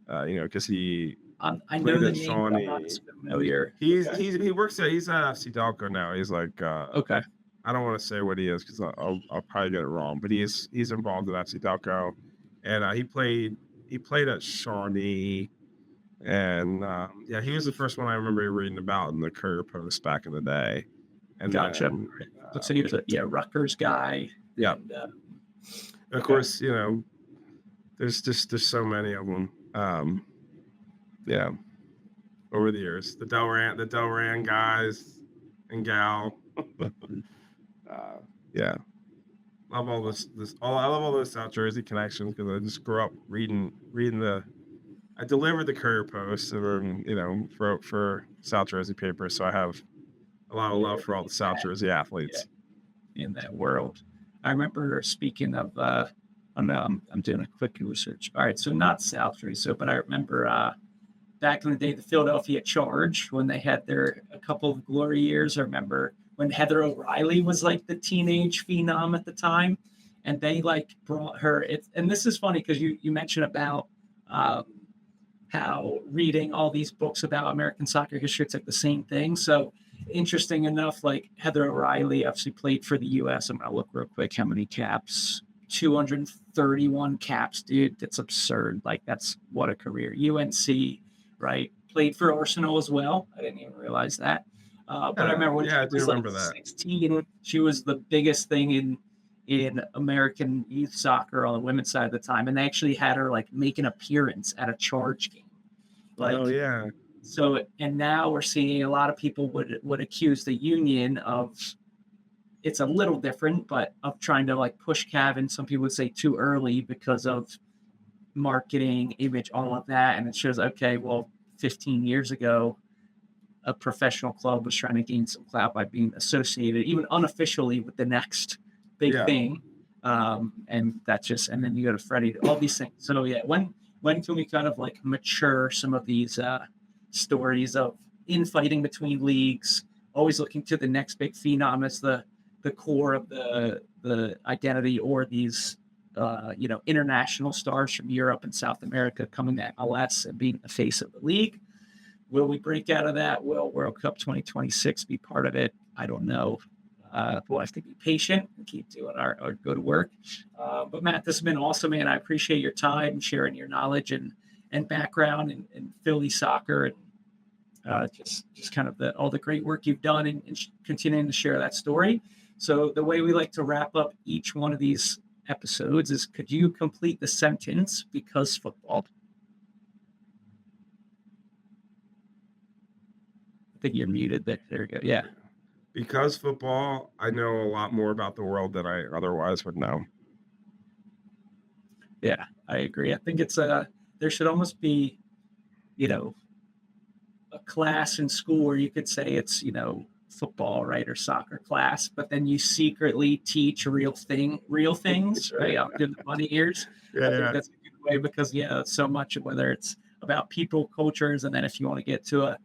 Because he I know played the at name, but I'm not Shawnee. familiar. He works he's at FC Delco now. He's like Okay. I don't want to say what he is because I'll probably get it wrong, but he's involved with FC Delco, and he played at Shawnee, and he was the first one I remember reading about in the Courier Post back in the day. And Gotcha. then, So he was a Rutgers guy. Yeah. And, of course, there's so many of them. Over the years, the Delran guys and gal. Love all this. I love all those South Jersey connections because I just grew up reading the. I delivered the Courier Post, for South Jersey papers, so I have a lot of love for all the South Jersey athletes in that world. I remember speaking of. I'm doing a quick research. All right, so not South Jersey, but I remember back in the day, the Philadelphia Charge, when they had a couple of glory years. I remember when Heather O'Reilly was like the teenage phenom at the time, and they like brought her. And this is funny because you mentioned about how reading all these books about American soccer history, it's like the same thing. So interesting enough, like Heather O'Reilly obviously played for the U.S. I'm going to look real quick how many caps. 231 caps, dude. That's absurd. Like, that's what a career. UNC, right? Played for Arsenal as well. I didn't even realize that. But I remember when she was like 16, she was the biggest thing in American youth soccer on the women's side at the time. And they actually had her like make an appearance at a Charge game. Like, oh yeah. So, and now we're seeing a lot of people would accuse the Union of, it's a little different, but of trying to like push Cavan. Some people would say too early because of marketing, image, all of that. And it shows, okay, well, 15 years ago, a professional club was trying to gain some clout by being associated, even unofficially, with the next big thing. And that's just, and then you go to Freddie, all these things. So yeah, when can we kind of like mature some of these stories of infighting between leagues, always looking to the next big phenom as the core of the identity, or these international stars from Europe and South America coming to MLS and being the face of the league? Will we break out of that? Will World Cup 2026 be part of it? I don't know. We'll have to be patient and keep doing our good work. But Matt, this has been awesome, man. I appreciate your time and sharing your knowledge and background in Philly soccer, and just kind of all the great work you've done and continuing to share that story. So the way we like to wrap up each one of these episodes is, could you complete the sentence, because football? I think you're muted. There we go. Yeah. Because football, I know a lot more about the world than I otherwise would know. Yeah, I agree. I think it's there should almost be, a class in school where you could say it's, football, right, or soccer class, but then you secretly teach real things, right? Out in the bunny ears. I think that's a good way, because so much of whether it's about people, cultures, and then if you want to get to a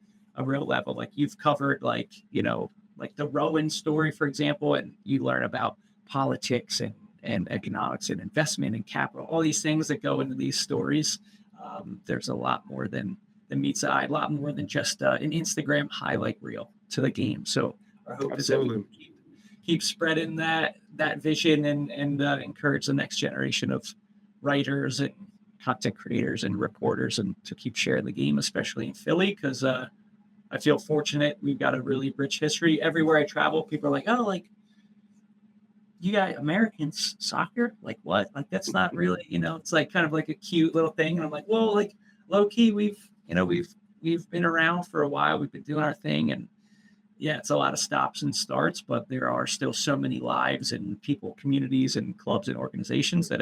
real level, like you've covered, like the Rowan story, for example, and you learn about politics and economics and investment and capital, all these things that go into these stories. There's a lot more than meets the eye, a lot more than just an Instagram highlight reel to the game. So our hope is that we can keep spreading that vision and encourage the next generation of writers and content creators and reporters, and to keep sharing the game, especially in Philly, because I feel fortunate. We've got a really rich history. Everywhere I travel, people are like, oh, like, you got American soccer? Like, what? Like, that's not really, it's like kind of like a cute little thing. And I'm like, well, like, low key, we've been around for a while. We've been doing our thing. And yeah, it's a lot of stops and starts, but there are still so many lives and people, communities and clubs and organizations that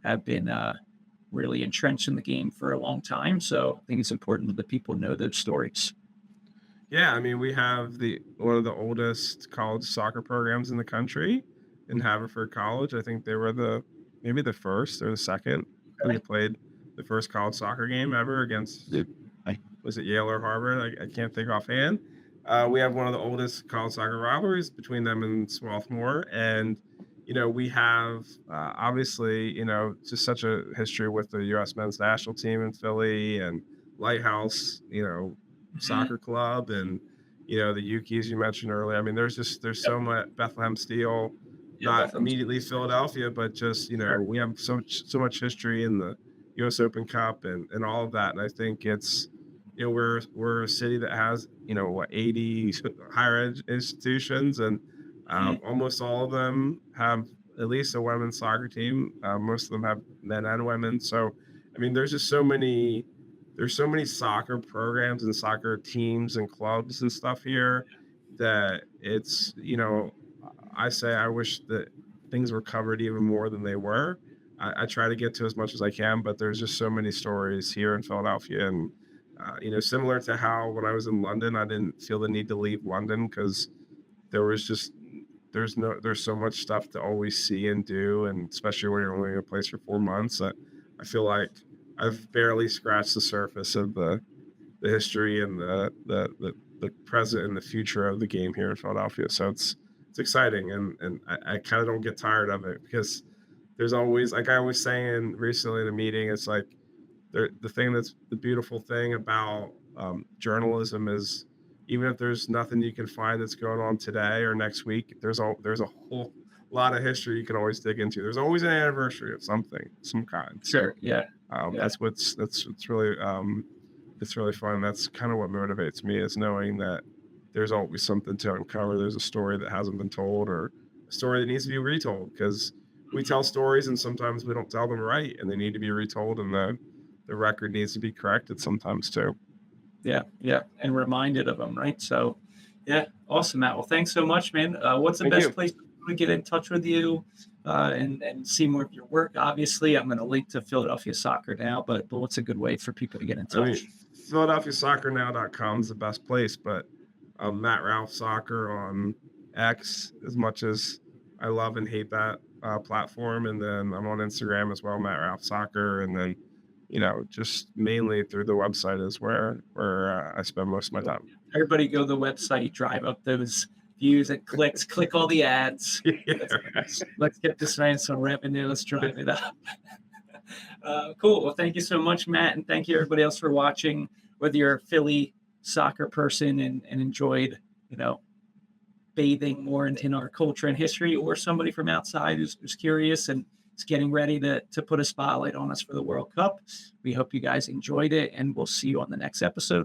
have been really entrenched in the game for a long time. So I think it's important that people know those stories. Yeah, I mean, we have one of the oldest college soccer programs in the country in Haverford College. I think they were maybe the first or the second when they played the first college soccer game ever against, was it Yale or Harvard? I can't think offhand. We have one of the oldest college soccer rivalries between them and Swarthmore, and we have obviously just such a history with the U.S. men's national team in Philly and Lighthouse, soccer club, and the Yukis you mentioned earlier. I mean, there's so much Bethlehem Steel, not immediately Philadelphia, but just we have so much history in the U.S. Open Cup and all of that, and I think it's we're a city that has 80 higher ed institutions, and almost all of them have at least a women's soccer team. Most of them have men and women. So I mean, there's so many soccer programs and soccer teams and clubs and stuff here that it's I say I wish that things were covered even more than they were. I try to get to as much as I can, but there's just so many stories here in Philadelphia, and similar to how when I was in London, I didn't feel the need to leave London because there's so much stuff to always see and do, and especially when you're only in a place for 4 months. I feel like I've barely scratched the surface of the history and the present and the future of the game here in Philadelphia. So it's exciting, and I kind of don't get tired of it because there's always, like I was saying recently in a meeting, it's like the thing that's the beautiful thing about journalism is even if there's nothing you can find that's going on today or next week, there's a whole lot of history you can always dig into. There's always an anniversary of something, some kind. Sure. Yeah. That's really it's really fun. That's kind of what motivates me, is knowing that there's always something to uncover. There's a story that hasn't been told, or a story that needs to be retold, because we tell stories and sometimes we don't tell them right, and they need to be retold, and the record needs to be corrected sometimes too. Yeah, and reminded of them, right? So, yeah, awesome, Matt. Well, thanks so much, man. What's the best place to get in touch with you and see more of your work? Obviously, I'm going to link to Philadelphia Soccer now, but what's a good way for people to get in touch? I mean, PhiladelphiaSoccerNow.com is the best place, but Matt Ralph Soccer on X, as much as I love and hate that platform, and then I'm on Instagram as well, Matt Ralph Soccer, and then just mainly through the website is where I spend most of my time. Everybody go to the website, drive up those views and clicks, click all the ads. Let's get this man some revenue. Let's drive it up. Cool. Well, thank you so much, Matt, and thank you everybody else for watching. Whether you're a Philly soccer person and enjoyed, bathing more in our culture and history, or somebody from outside who's curious and is getting ready to put a spotlight on us for the World Cup. We hope you guys enjoyed it, and we'll see you on the next episode.